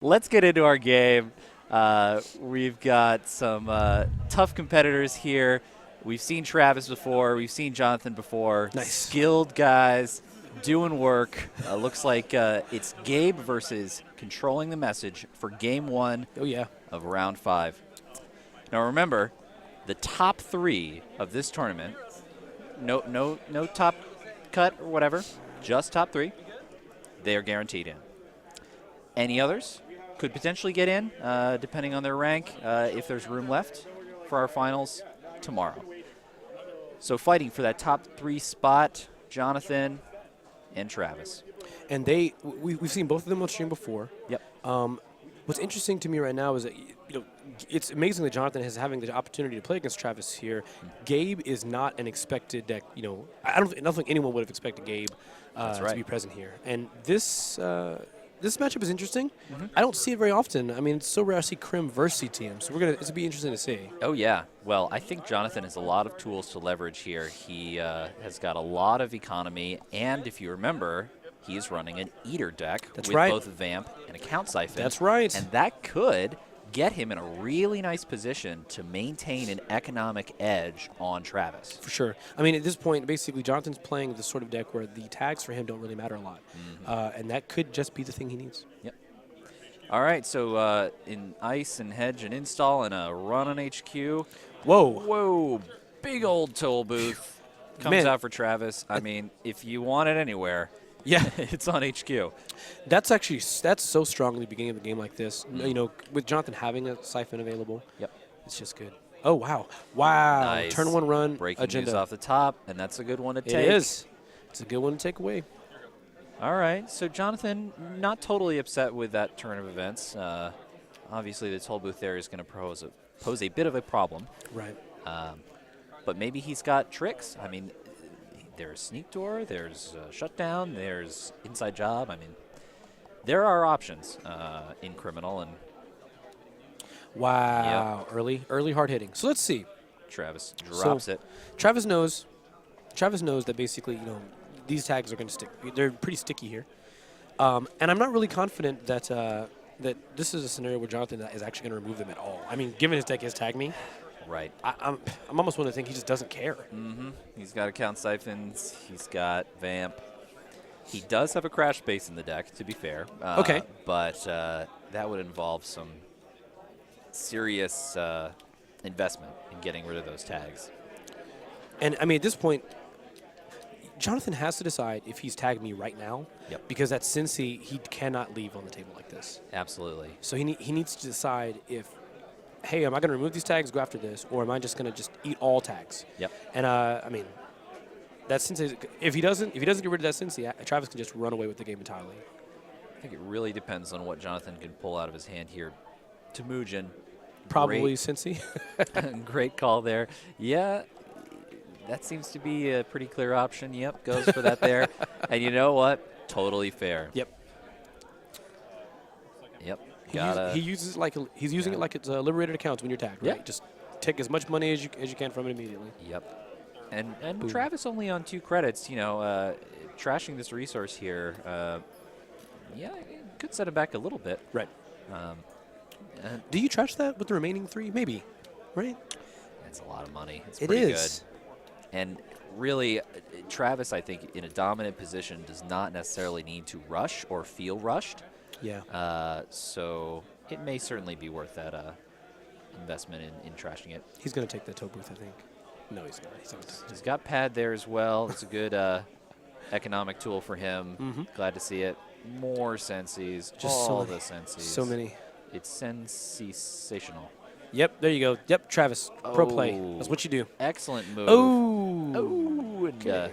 Let's get into our game. We've got some tough competitors here. We've seen Travis before. We've seen Jonathan before. Nice. Skilled guys doing work. Looks like it's Gabe versus Controlling the Message for Game 1 of Round 5. Now remember, the top 3 of this tournament, no top cut or whatever, just top 3, they are guaranteed in. Any others could potentially get in, depending on their rank, if there's room left for our finals tomorrow. So fighting for that top 3 spot, Jonathan and Travis. And we've seen both of them on stream before. Yep. What's interesting to me right now is that it's amazing that Jonathan is having the opportunity to play against Travis here. Gabe is not an expected deck. I don't think anyone would have expected Gabe to be present here. And this matchup is interesting. I don't see it very often. I mean, it's so rare I see Crim versus CTM, so it's be interesting to see. Oh, yeah. Well, I think Jonathan has a lot of tools to leverage here. He has got a lot of economy, and if you remember, he is running an Eater deck with both Vamp and Account Siphon. That's right. And that could get him in a really nice position to maintain an economic edge on Travis. For sure. I mean, at this point, basically, Jonathan's playing this sort of deck where the tags for him don't really matter a lot. And that could just be the thing he needs. Yep. All right, so in Ice and Hedge and Install and a run on HQ. Whoa, big old toll booth comes out for Travis. I mean, if you want it anywhere, it's on HQ. That's so strong in the beginning of the game like this. With Jonathan having a Siphon available. Yep. It's just good. Oh, wow. Wow. Nice. Turn 1 run Breaking agenda. news off the top, and that's a good one to take. It is. It's a good one to take away. All right. So, Jonathan, not totally upset with that turn of events. Obviously, the toll booth there is going to pose a bit of a problem. Right. But maybe he's got tricks. I mean, there's Sneak Door, there's Shutdown, there's Inside Job. I mean, there are options in Criminal. And wow. Yep. Early hard hitting. So let's see. Travis drops it. Travis knows that basically, these tags are going to stick. They're pretty sticky here. And I'm not really confident that that this is a scenario where Jonathan is actually going to remove them at all. I mean, given his deck has Tag Me. Right. I'm almost willing to think he just doesn't care. He's got Account Siphons. He's got Vamp. He does have a Crash Base in the deck, to be fair. Okay. But that would involve some serious investment in getting rid of those tags. And, I mean, at this point, Jonathan has to decide if he's tagged me right now. Yep. Because that Cincy, he cannot leave on the table like this. Absolutely. So he needs to decide if, hey, am I going to remove these tags, go after this, or am I just going to just eat all tags? Yep. And, I mean, that Cincy, if he doesn't get rid of that Cincy, Travis can just run away with the game entirely. I think it really depends on what Jonathan can pull out of his hand here. Temujin. Probably Cincy. Great call there. Yeah. That seems to be a pretty clear option. Yep, goes for that there. And you know what? Totally fair. Yep. He uses he's using it like it's liberated accounts when you're tagged, right? Yep. Just take as much money as you can from it immediately. Yep. And Travis only on 2 credits. Trashing this resource here. Could set it back a little bit. Right. Do you trash that with the remaining 3? Maybe, right? That's a lot of money. It's pretty good. And really, Travis, I think, in a dominant position, does not necessarily need to rush or feel rushed. Yeah. So it may certainly be worth that investment in trashing it. He's going to take the toll booth, I think. No, he's not. He's got Pad there as well. It's a good economic tool for him. Glad to see it. More Sensies. Just all the Sensies. So many. It's sensational. Yep, there you go. Yep, Travis, pro play. That's what you do. Excellent move. Oh, and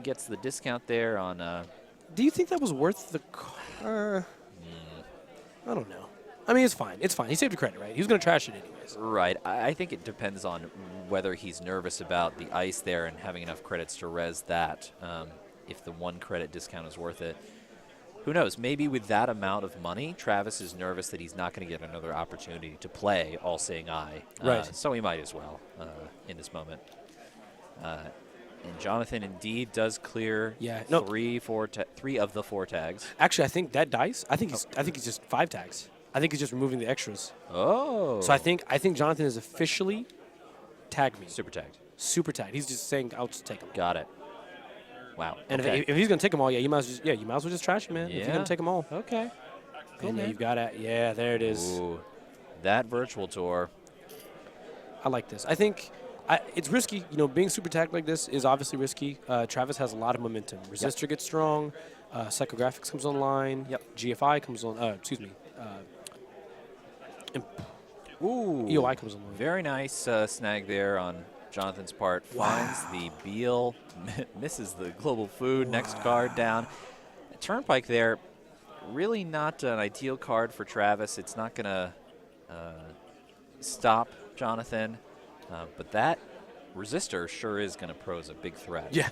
gets the discount there on. Do you think that was worth the? I don't know. I mean, it's fine. It's fine. He saved a credit, right? He was going to trash it anyways. Right. I think it depends on whether he's nervous about the ice there and having enough credits to res that. If the 1 credit discount is worth it. Who knows? Maybe with that amount of money, Travis is nervous that he's not going to get another opportunity to play All Seeing Eye. Right. So he might as well in this moment. And Jonathan indeed does clear three of the 4 tags. Actually, I think that dice. I think he's just 5 tags. I think he's just removing the extras. Oh. So I think Jonathan is officially tagged me. Super tagged. Super tagged. He's just saying I'll just take them. Got it. Wow. And okay. if he's gonna take them all, you might as well just trash him, man. Yeah. If you're gonna take them all. Okay. Cool, and man. you've got to. Yeah, there it is. Ooh, that virtual tour. I like this. I think it's risky. Being super tagged like this is obviously risky. Travis has a lot of momentum. Resistor gets strong. Psychographics comes online. Yep. GFI comes on. Excuse me. Ooh. EOI comes online. Very nice snag there on Jonathan's part. Finds the Beal. Misses the global food. Next card down. Turnpike there. Really not an ideal card for Travis. It's not going to stop Jonathan. But that resistor sure is going to pose a big threat. Yeah.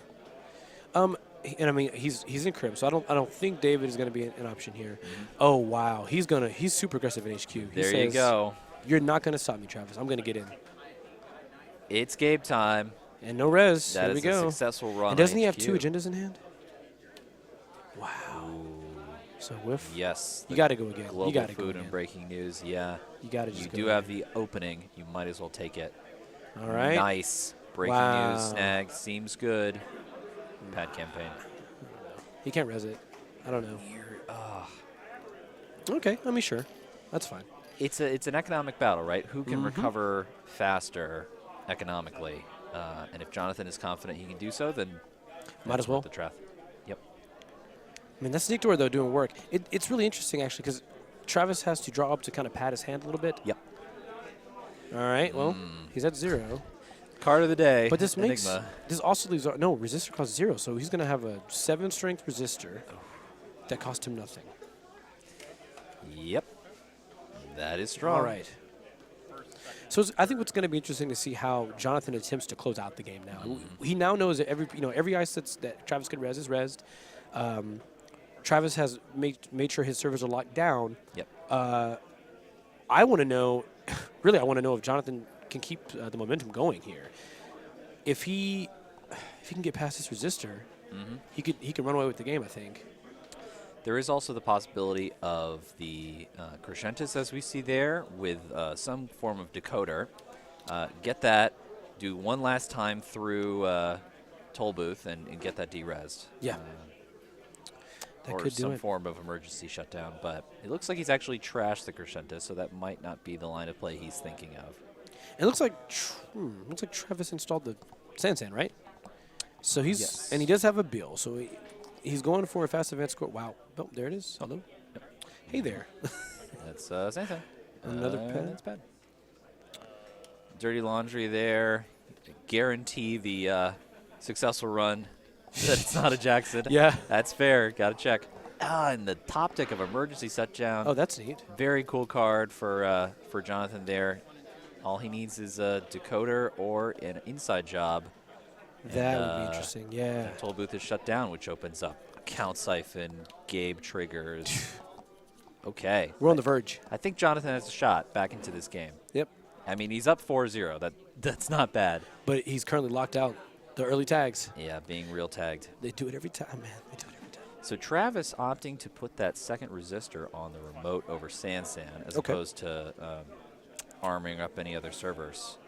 And I mean he's in crib, so I don't think David is going to be an option here. Mm-hmm. Oh wow, he's super aggressive in HQ. There you go. You're not going to stop me, Travis. I'm going to get in. It's Gabe time. And no res. That there we is go. a successful run. And doesn't he on have HQ. 2 agendas in hand? Wow. Ooh. So whiff. Yes. You got to go again. Global you got to food go again. and breaking news. Yeah. You got to just. You go do again. have the opening. You might as well take it. All right. Nice breaking news snag. Seems good. Pad campaign. He can't res it. I don't know. Okay. I mean, sure. That's fine. It's an economic battle, right? Who can recover faster economically? And if Jonathan is confident he can do so, then might as well. The Trath. Yep. I mean, that's Sneak Door, though, doing work. It's really interesting, actually, because Travis has to draw up to kind of pad his hand a little bit. Yep. All right. Well, he's at 0. Card of the day. But this Enigma. this also leaves no resistor costs 0, so he's going to have a 7 strength resistor that cost him nothing. Yep. That is strong. All right. So I think what's going to be interesting to see how Jonathan attempts to close out the game now. He now knows that every ice that Travis could res is resed. Travis has made sure his servers are locked down. Yep. I want to know, really, if Jonathan can keep the momentum going here. If he can get past this resistor, he can run away with the game, I think. There is also the possibility of the Crescentis, as we see there, with some form of decoder. Get that, do one last time through toll booth, and get that derezzed. Yeah. That or could do some it. form of emergency shutdown. But it looks like he's actually trashed the Crescentis, so that might not be the line of play he's thinking of. It looks like Travis installed the Sansan, right? So he's and he does have a bill, so he's going for a fast advance score. Wow. Oh, there it is. Hello. Yep. Hey there. That's Sansan. Another pad. That's bad. Dirty laundry there. Guarantee the successful run that it's not a Jackson. Yeah. That's fair. Got to check. And the top tick of emergency shutdown. Oh, that's neat. Very cool card for Jonathan there. All he needs is a decoder or an inside job. That would be interesting, yeah. Toll booth is shut down, which opens up count siphon, Gabe triggers. Okay. We're on the verge. I think Jonathan has a shot back into this game. Yep. I mean, he's up 4-0. That's not bad. But he's currently locked out. The early tags. Yeah, being real tagged. They do it every time, man. They do it every time. So Travis opting to put that second resistor on the remote over Sansan as opposed to arming up any other servers.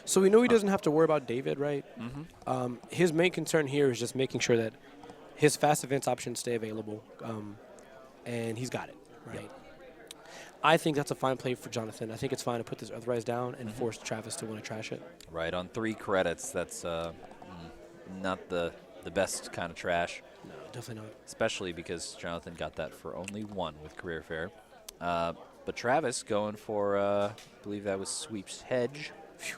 So we know he doesn't have to worry about David, right? Mm-hmm. His main concern here is just making sure that his fast events options stay available, and he's got it, right? Yep. I think that's a fine play for Jonathan. I think it's fine to put this Earthrise down and force Travis to want to trash it. Right, on 3 credits, that's not the best kind of trash. No, definitely not. Especially because Jonathan got that for only 1 with Career Fair. But Travis going for, I believe that was Sweep's Hedge. Phew.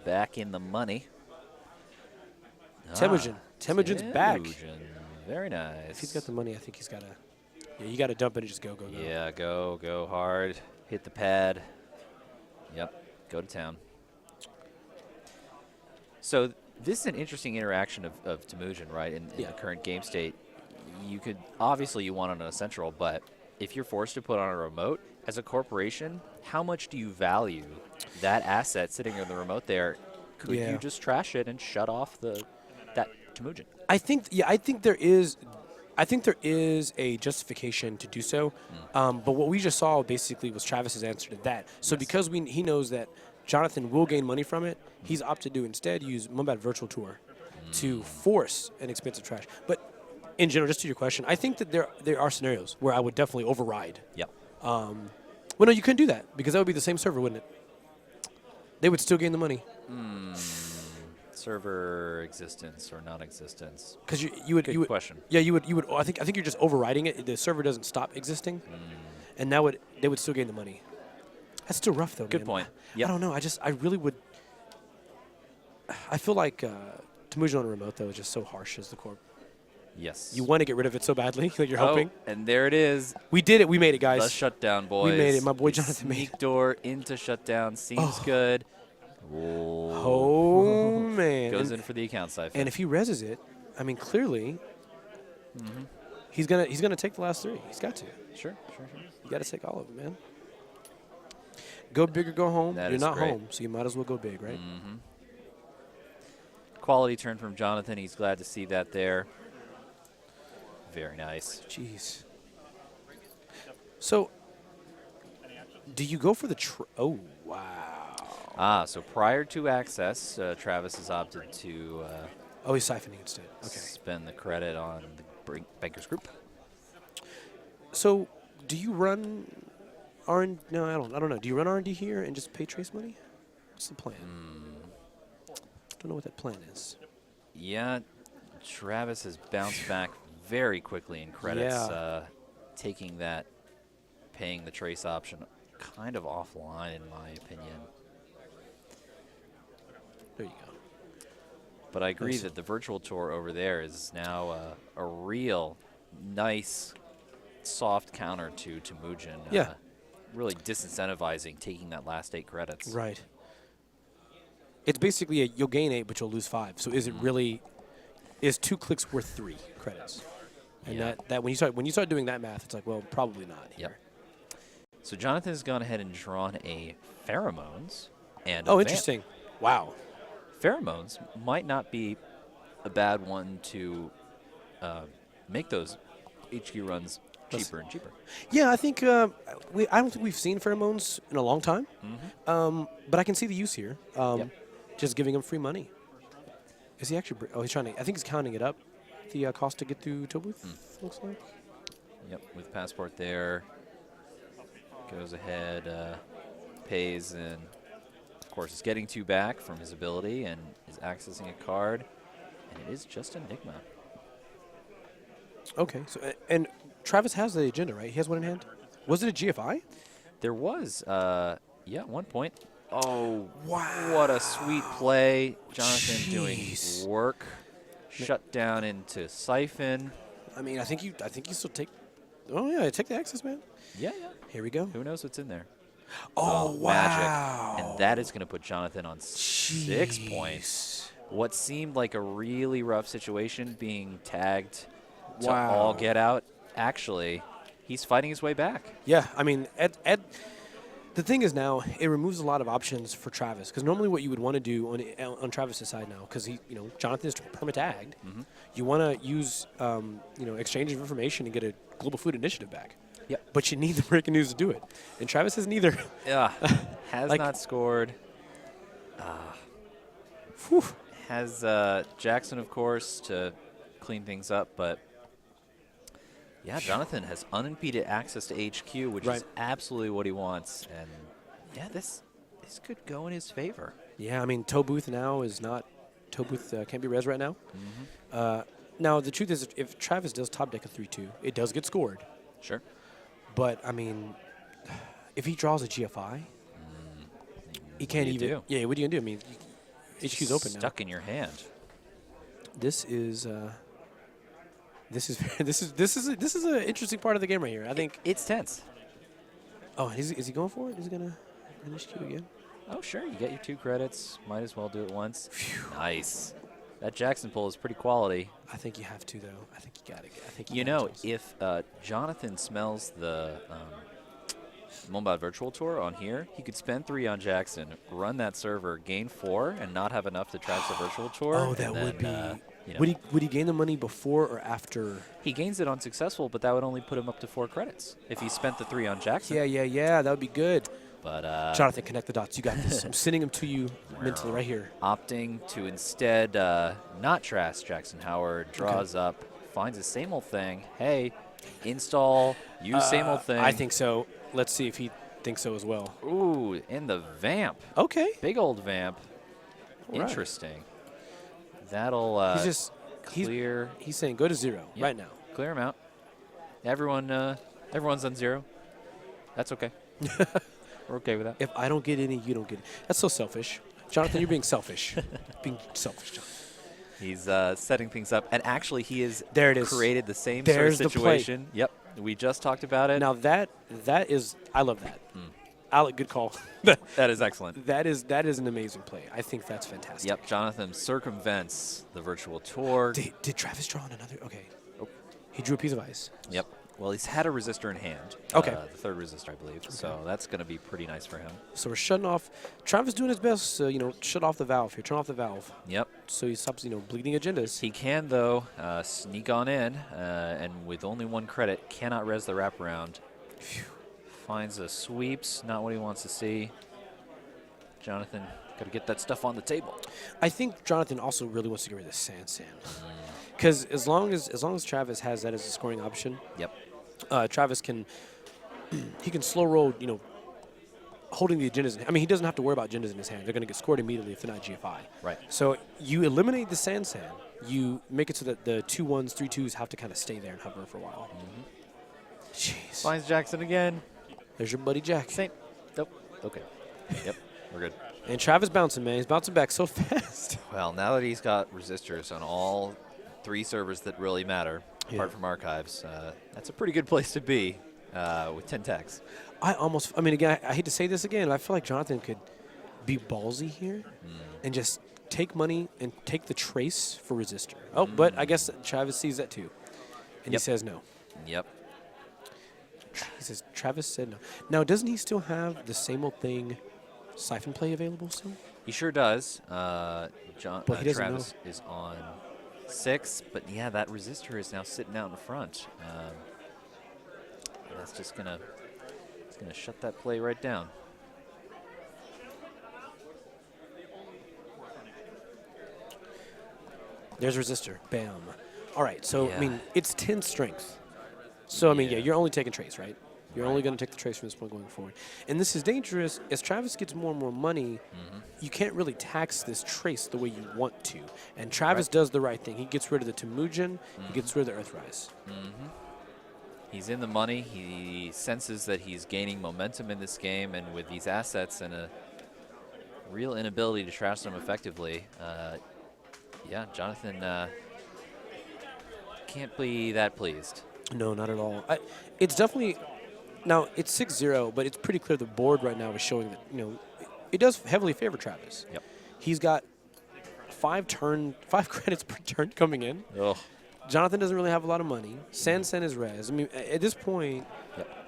Back in the money. Temujin. Temujin's back. Very nice. If he's got the money, I think he's got to. Yeah, you got to dump it and just go. Yeah, go hard. Hit the pad. Yep, go to town. So this is an interesting interaction of Temujin, right? In the current game state, you could obviously you want it on a central, but if you're forced to put on a remote as a corporation, how much do you value that asset sitting in the remote there? Could you just trash it and shut off the Temujin. I think there is a justification to do so, but what we just saw basically was Travis's answer to that. So because he knows that Jonathan will gain money from it, he's opted to instead use Mombat Virtual Tour to force an expensive trash. But in general, just to your question, I think that there are scenarios where I would definitely override. Yep. Well, no, you couldn't do that because that would be the same server, wouldn't it? They would still gain the money. Server existence or non-existence? Because you would question. Yeah, you would. I think you're just overriding it. The server doesn't stop existing, and now they would still gain the money. That's still rough though. Good point. Yep. I don't know. I really would. I feel like Temujin on a remote though is just so harsh as the corp. Yes. You want to get rid of it so badly that you're hoping. And there it is. We did it. We made it, guys. The shutdown, boys. We made it. My boy Jonathan made it. Sneak door into shutdown seems good. Oh man! Goes in for the account siphon. And if he reses it, I mean, clearly, he's gonna take the last three. He's got to. Sure. You got to take all of them, man. Go big or go home. That You're is not great. home, so you might as well go big, right? Quality turn from Jonathan. He's glad to see that there. Very nice. Jeez. So, do you go for the? Oh wow. So prior to access, Travis has opted to He's siphoning instead. Okay. spend the credit on the Bankers Group. So, do you run R&D? No, I don't know. Do you run R&D here and just pay Trace money? What's the plan? Don't know what that plan is. Yeah, Travis has bounced back very quickly in credits, taking that, paying the Trace option kind of offline, in my opinion. There you go. But I agree that the virtual tour over there is now a real nice, soft counter to Temujin. Yeah. Really disincentivizing taking that last 8 credits. Right. It's basically you'll gain 8, but you'll lose 5. So is it really? Is 2 clicks worth 3 credits? And that when you start doing that math, it's like, well, probably not. Yep. So Jonathan has gone ahead and drawn a Pheromones. And interesting. Wow. Pheromones might not be a bad one to make those HQ runs cheaper and cheaper. Yeah, I think I don't think we've seen Pheromones in a long time. But I can see the use here. Just giving him free money. Is he actually? He's trying to. I think he's counting it up. The cost to get through Tollbooth, looks like. Yep, with passport there. Goes ahead, pays, and of course is getting 2 back from his ability and is accessing a card. And it is just Enigma. Okay, so and Travis has the agenda, right? He has one in hand. Was it a GFI? There was, at one point. Oh, wow! What a sweet play, Jonathan doing work. Shut down into siphon. I mean, I think you still take. Oh yeah, take the access, man. Yeah. Here we go. Who knows what's in there? Oh wow! Magic, and that is going to put Jonathan on 6 points. What seemed like a really rough situation, being tagged to all get out. Actually, he's fighting his way back. Yeah, I mean, the thing is now it removes a lot of options for Travis because normally what you would want to do on Travis's side now because Jonathan is perma-tagged, you want to use exchange of information and get a global food initiative back. Yep. But you need the breaking news to do it, and Travis has neither. Yeah, has not scored. Has Jackson, of course, to clean things up, but. Yeah, Jonathan has unimpeded access to HQ, which is absolutely what he wants. And, yeah, this could go in his favor. Yeah, I mean, Tollbooth now is not – Tollbooth can't be res right now. Now, the truth is if Travis does top deck a 3-2, it does get scored. Sure. But, I mean, if he draws a GFI, he can't even – do? Yeah, what are you going to do? I mean, HQ's open now. Stuck in your hand. This is This is an interesting part of the game right here. I think it's tense. Oh, is he going for it? Is he gonna HQ again? Oh, sure. You get your 2 credits. Might as well do it once. Phew. Nice. That Jackson pull is pretty quality. I think you have to though. I think you got it. I think if Jonathan smells the Mombat Virtual Tour on here, he could spend 3 on Jackson, run that server, gain 4, and not have enough to track the Virtual Tour. Oh, that would be You know. Would he gain the money before or after? He gains it on successful, but that would only put him up to 4 credits if he spent the 3 on Jackson. Yeah. That would be good. But Jonathan, connect the dots. You got this. I'm sending him to you mentally right here. Opting to instead not trash Jackson Howard, draws up, finds the same old thing. Hey, install, use same old thing. I think so. Let's see if he thinks so as well. Ooh, in the vamp. Okay. Big old vamp. All right. Interesting. That'll He's just clear. He's saying go to 0 right now. Clear him out. Everyone's on 0. That's okay. We're okay with that. If I don't get any, you don't get it. That's so selfish. Jonathan, you're being selfish. Being selfish, Jonathan. He's setting things up. And actually, he has created the same There's sort of situation. Yep. We just talked about it. Now, that is – I love that. Alec, good call. That is excellent. That is an amazing play. I think that's fantastic. Yep. Jonathan circumvents the virtual tour. Did Travis draw on another? Okay. Oh. He drew a piece of ice. Yep. Well, he's had a resistor in hand. Okay. The third resistor, I believe. Okay. So that's going to be pretty nice for him. So we're shutting off. Travis doing his best to, shut off the valve here. Turn off the valve. Yep. So he stops, bleeding agendas. He can, though, sneak on in, and with only 1 credit, cannot res the wraparound. Phew. Finds the sweeps, not what he wants to see. Jonathan, got to get that stuff on the table. I think Jonathan also really wants to get rid of the sand. Because as long as Travis has that as a scoring option, Travis can he can slow roll, holding the agendas. I mean, he doesn't have to worry about agendas in his hand. They're going to get scored immediately if they're not GFI. Right. So you eliminate the sand. You make it so that the 2 1s, 3 2s have to kind of stay there and hover for a while. Jeez. Finds Jackson again. There's your buddy Jack. Same. Nope. Okay. Yep. We're good. And Travis bouncing, man. He's bouncing back so fast. Well, now that he's got resistors on all 3 servers that really matter, apart from archives, that's a pretty good place to be with 10 techs. Again, I hate to say this again, but I feel like Jonathan could be ballsy here and just take money and take the trace for resistor. Oh, but I guess Travis sees that too. And he says no. Yep. He says Travis said no. Now, doesn't he still have the same old thing, siphon play available still? He sure does. Travis is on 6, but yeah, that resistor is now sitting out in front. That's just gonna shut that play right down. There's resistor. Bam. All right. So it's 10 strength. So you're only taking trace, right? You're only going to take the trace from this point going forward. And this is dangerous. As Travis gets more and more money, you can't really tax this trace the way you want to. And Travis does the right thing. He gets rid of the Temujin. He gets rid of the Earthrise. He's in the money. He senses that he's gaining momentum in this game. And with these assets and a real inability to trash them effectively, Jonathan can't be that pleased. No, not at all. It's definitely... Now, it's 6-0, but it's pretty clear the board right now is showing that, it does heavily favor Travis. Yep. He's got 5 credits per turn coming in. Ugh. Jonathan doesn't really have a lot of money. Sansen is res. I mean, at this point,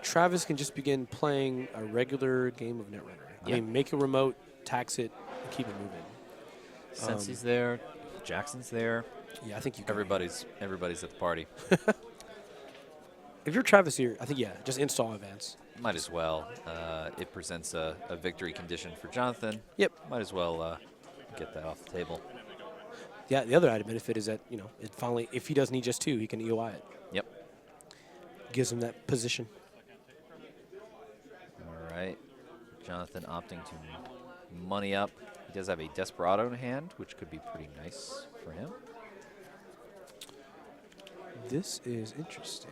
Travis can just begin playing a regular game of Netrunner. I mean, make a remote, tax it, and keep it moving. Sensei's there. Jackson's there. Yeah, I think everybody's at the party. If you're Travis here, I think, just install advance. Might as well. It presents a victory condition for Jonathan. Yep. Might as well get that off the table. Yeah, the other added benefit is that, it finally, if he does need just 2, he can EOI it. Yep. Gives him that position. All right. Jonathan opting to money up. He does have a Desperado in hand, which could be pretty nice for him. This is interesting.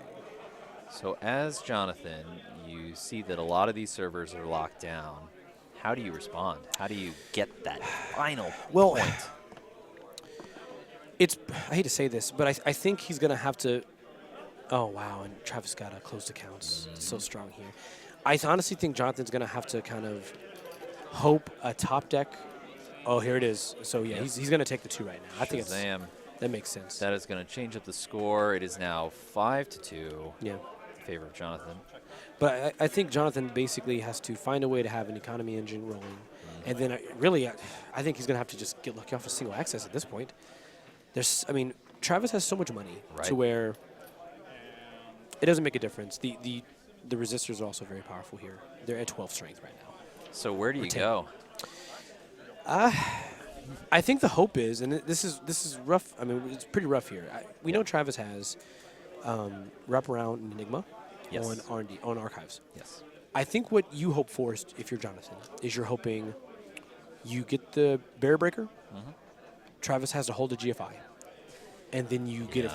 So as Jonathan, you see that a lot of these servers are locked down. How do you respond? How do you get that final point? I hate to say this, but I think he's going to have to – oh, wow, and Travis got closed accounts. It's so strong here. I honestly think Jonathan's going to have to kind of hope a top deck. Oh, here it is. So, he's going to take the 2 right now. I think that makes sense. That is going to change up the score. It is now 5-2. Yeah. In favor of Jonathan. But I think Jonathan basically has to find a way to have an economy engine rolling. And then I think he's going to have to just get lucky off a single access at this point. Travis has so much money Right. to where it doesn't make a difference. The resistors are also very powerful here. They're at 12 strength right now. So where do you 10. go? I think the hope is, and this is rough. I mean, it's pretty rough here. We know Travis has wraparound and Enigma Yes. on R&D, on archives. Yes. I think what you hope for is, if you're Jonathan, is you're hoping you get the barrier breaker. Travis has to hold the GFI, and then you get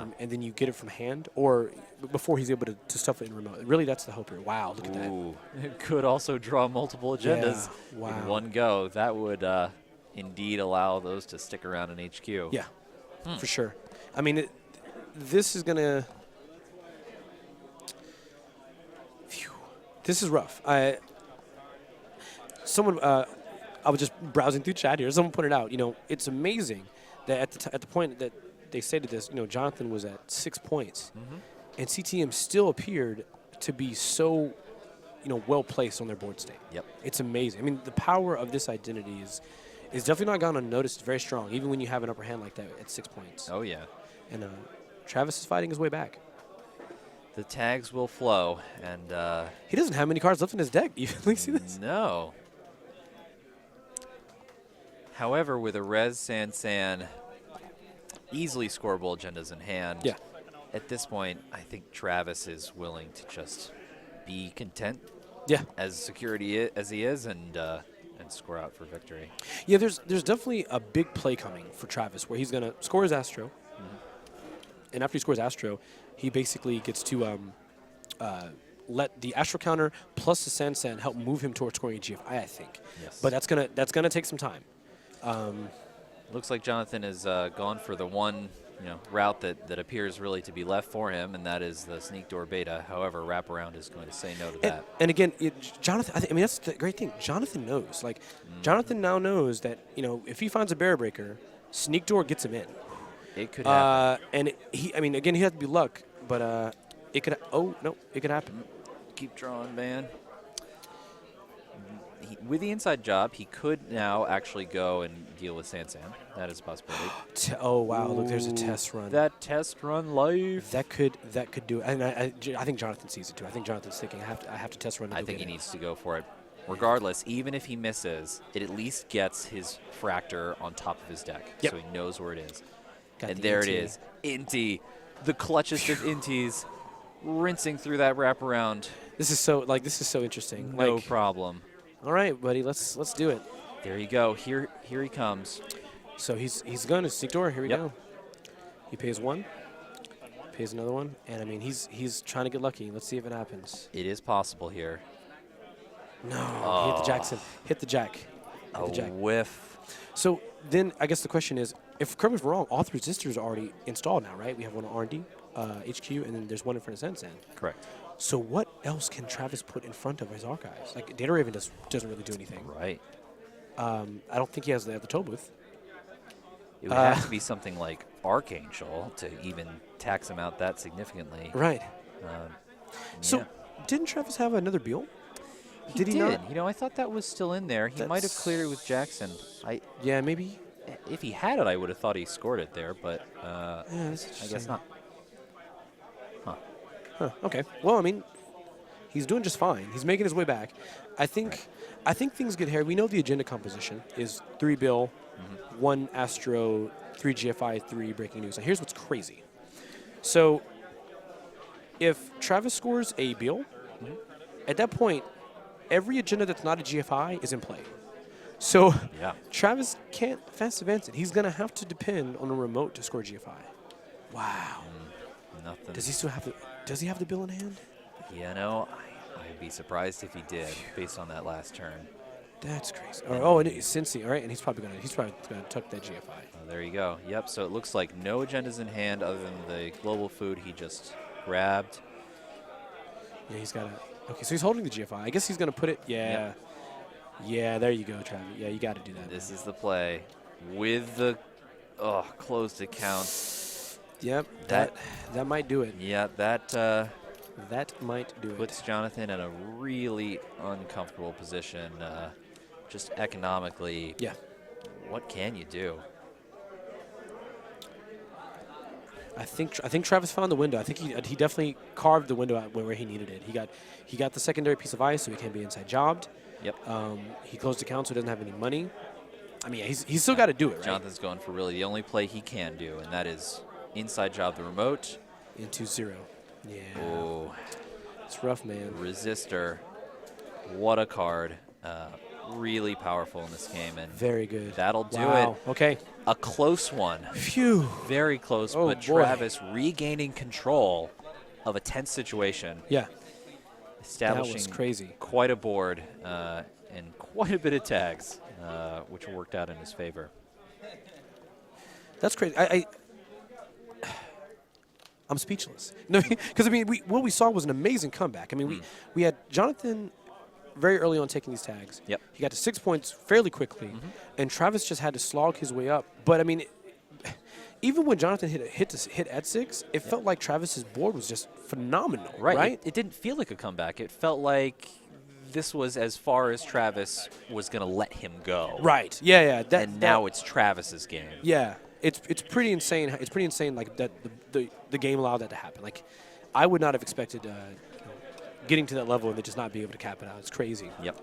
it from hand, or before he's able to stuff it in remote. Really, that's the hope here. Wow, look at that. Ooh. It could also draw multiple agendas wow. in one go. That would indeed allow those to stick around in HQ. Yeah, for sure. I mean, this is gonna. Phew, this is rough. I was just browsing through chat here. Someone pointed out, it's amazing that at the point that they stated this, Jonathan was at 6 points, and CTM still appeared to be so, well placed on their board state. Yep. It's amazing. I mean, the power of this identity is definitely not gone unnoticed. It's very strong, even when you have an upper hand like that at 6 points. Oh, yeah. And Travis is fighting his way back. The tags will flow, and He doesn't have many cards left in his deck. You see this? no. However, with a Res San easily scoreable agendas in hand, Yeah. at this point, I think Travis is willing to just be content Yeah. as security as he is, and score out for victory. Yeah, there's definitely a big play coming for Travis where he's going to score his Astro. And after he scores Astro, he basically gets to let the Astro counter plus the Sansan help move him towards scoring a GFI, I think. Yes. But that's gonna take some time. Looks like Jonathan has gone for the one route that appears really to be left for him, and that is the sneak door beta. However, wraparound is going to say no to that. And again, Jonathan, I mean, that's the great thing. Jonathan knows. Like, Jonathan now knows that, if he finds a barrier breaker, sneak door gets him in. It could happen. And he has to be luck, but it could. Oh no, it could happen. Keep drawing, man. With the inside job, he could now actually go and deal with Sansan. That is a possibility. Oh wow! Look, there's a test run. That test run life. That could do it. And I think Jonathan sees it too. I think Jonathan's thinking, I have to test run. I think he needs to go for it. Regardless, even if he misses, it at least gets his Fractor on top of his deck, so he knows where it is. Got and the there Inti. it is, Inti, the clutchest of Intis, rinsing through that wraparound. This is so interesting. No problem. All right, buddy, let's do it. There you go. Here he comes. So he's going to sneak door. Here we Yep. go. He pays one, pays another one, and I mean he's trying to get lucky. Let's see if it happens. It is possible here. No, he hit the Jackson. Hit the Jack. Hit the Jack. Whiff. So then I guess the question is, if correct me if I'm wrong, all 3 resistors are already installed now, right? We have one on R&D, HQ, and then there's one in front of Sansan. Correct. So what else can Travis put in front of his archives? Like, Data Raven doesn't really do anything. Right. I don't think he has the toll booth. It would have to be something like Archangel to even tax him out that significantly. Right. So Yeah. didn't Travis have another Beal? He Did he not? I thought that was still in there. He might have cleared it with Jackson. Yeah, maybe. If he had it, I would have thought he scored it there, but Yeah, that's I guess interesting. not. Huh, okay. Well, I mean, he's doing just fine. He's making his way back. I think things get hairy. We know the agenda composition is 3 Bill, 1 Astro, 3 GFI, 3 breaking news. Now here's what's crazy. So if Travis scores a Bill, at that point, every agenda that's not a GFI is in play. So Yeah. Travis can't fast advance it. He's going to have to depend on a remote to score GFI. Wow. Nothing. Does he have the Bill in hand? I'd be surprised if he did, based on that last turn. That's crazy. Oh, and it's Cincy. All right, and he's probably gonna tuck that GFI. Oh, there you go. Yep. So it looks like no agendas in hand other than the global food he just grabbed. Yeah, he's got a. Okay, so he's holding the GFI. I guess he's gonna put it. Yeah. Yep. Yeah, there you go, Travis. Yeah, you got to do that. This is the play with the closed accounts. Yep. That might do it. Yeah, that That might do it. puts Jonathan in a really uncomfortable position, just economically. Yeah. What can you do? I think Travis found the window. I think he definitely carved the window out where he needed it. He got the secondary piece of ice so he can't be inside jobbed. Yep. He closed account so he doesn't have any money. I mean, he's still got to do it, right? Jonathan's going for really the only play he can do, and that is inside job the remote. Into 0. Yeah. Oh. It's rough, man. Resistor. What a card. Really powerful in this game. And very good. That'll do wow. it. Okay. A close one. Phew. Very close, oh, but boy. Travis regaining control of a tense situation. Yeah. Establishing that was crazy. Quite a board and quite a bit of tags, which worked out in his favor. That's crazy. I'm speechless. No, because I mean, what we saw was an amazing comeback. I mean, we had Jonathan very early on taking these tags. Yep. He got to 6 points fairly quickly, and Travis just had to slog his way up. But I mean, even when Jonathan hit at 6, it felt like Travis's board was just phenomenal. Right. It didn't feel like a comeback. It felt like this was as far as Travis was going to let him go. Right. Yeah. Yeah. Now it's Travis's game. Yeah. It's pretty insane. It's pretty insane. Like that the game allowed that to happen. Like I would not have expected getting to that level and then just not be able to cap it out. It's crazy. Yep.